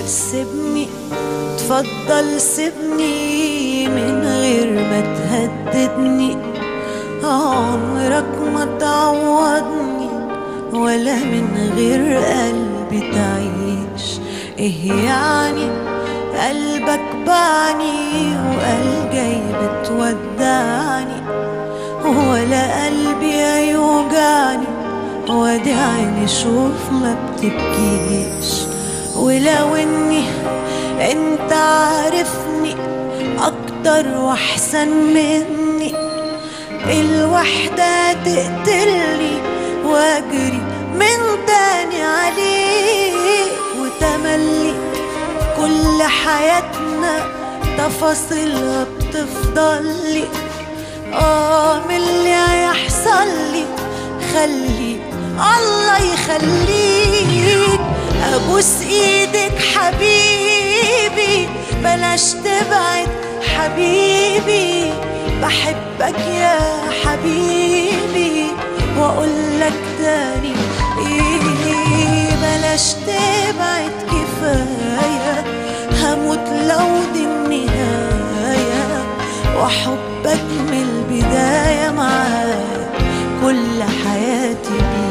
سيبني تفضل سيبني من غير ما تهددني، عمرك ما تعوضني ولا من غير قلبي تعيش. ايه يعني قلبك باعني وقال جاي بتودعني، ولا قلبي يوجعني وادي عيني شوف ما بتبكيش. ولو اني انت عارفني اكتر واحسن مني، الوحدة تقتلني واجري من تاني عليك. وتملي كل حياتنا تفاصيلها بتفضلي، من اللي هيحصل لي خليك الله يخليك. ابوس ايدك حبيبي بلاش تبعد حبيبي، بحبك يا حبيبي واقولك تاني بلاش تبعد كفاية، هموت لو دي النهاية وحبك من البداية معاك كل حياتي بيك.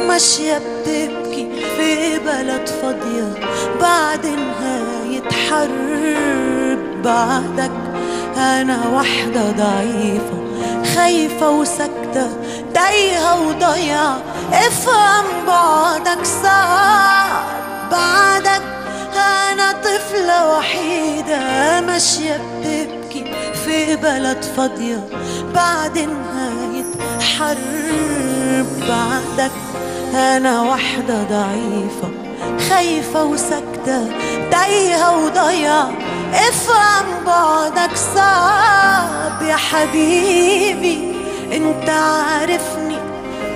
ماشية بتبكي في بلد فاضية بعد نهاية حرب. بعدك أنا واحدة ضعيفة خايفة وساكتة تايهة وضيعة، افهم بعدك صعب. بعدك أنا طفلة وحيدة ماشية بتبكي في بلد فاضية بعد نهاية حرب. بعدك أنا واحدة ضعيفة خايفة وساكتة تايهة وضيعة، افهم بعدك صعب يا حبيبي. انت عارفني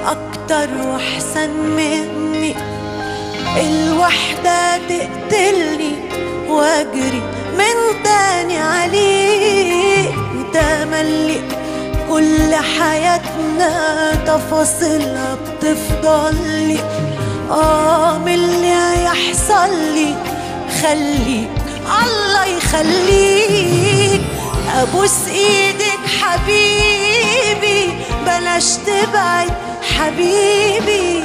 اكتر واحسن مني، الوحدة تقتلني واجري من تاني عليك. وتملي كل حياتنا تفاصيلها بتفضلي، من اللي هيحصل لي خليك الله يخليك. ابوس ايدك حبيبي بلاش تبعد حبيبي،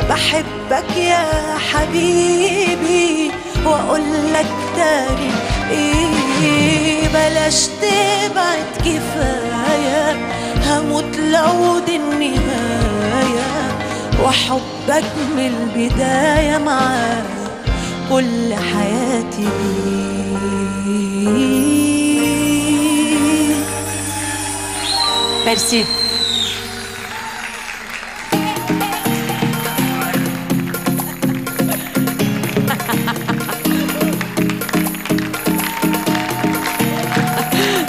بحبك يا حبيبي واقولك تاني بلاش تبعد كفاية، هموت لو دي النهاية وحبك من البداية معاك كل حياتي بيك. ميرسي.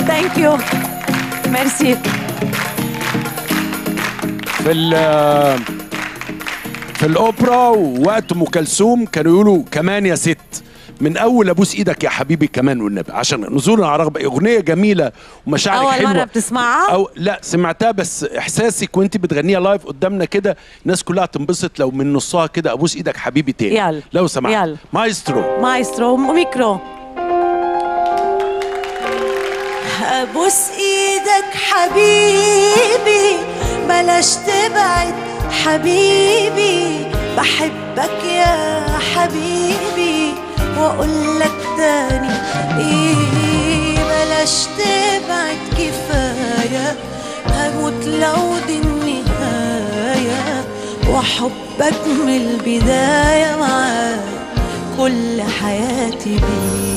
ثانك يو. ميرسي. في الأوبرا ووقت أم كلثوم كانوا يقولوا كمان يا ست، من أول أبوس إيدك يا حبيبي كمان والنبي، عشان نزولنا على رغبة. أغنية جميلة ومشاعرك حلوة. أول مرة بتسمعها؟ أو لا سمعتها، بس إحساسك وأنت بتغنيها لايف قدامنا كده الناس كلها تنبسط لو من نصها كده أبوس إيدك حبيبي تاني. يلا لو سمحت. يلا مايسترو. مايسترو ميكرو. أبوس إيدك حبيبي بلاش تبعد حبيبي، بحبك يا حبيبي واقولك تاني بلاش تبعد كفاية، هموت لو دي النهاية وحبك من البداية معاك كل حياتي بيه.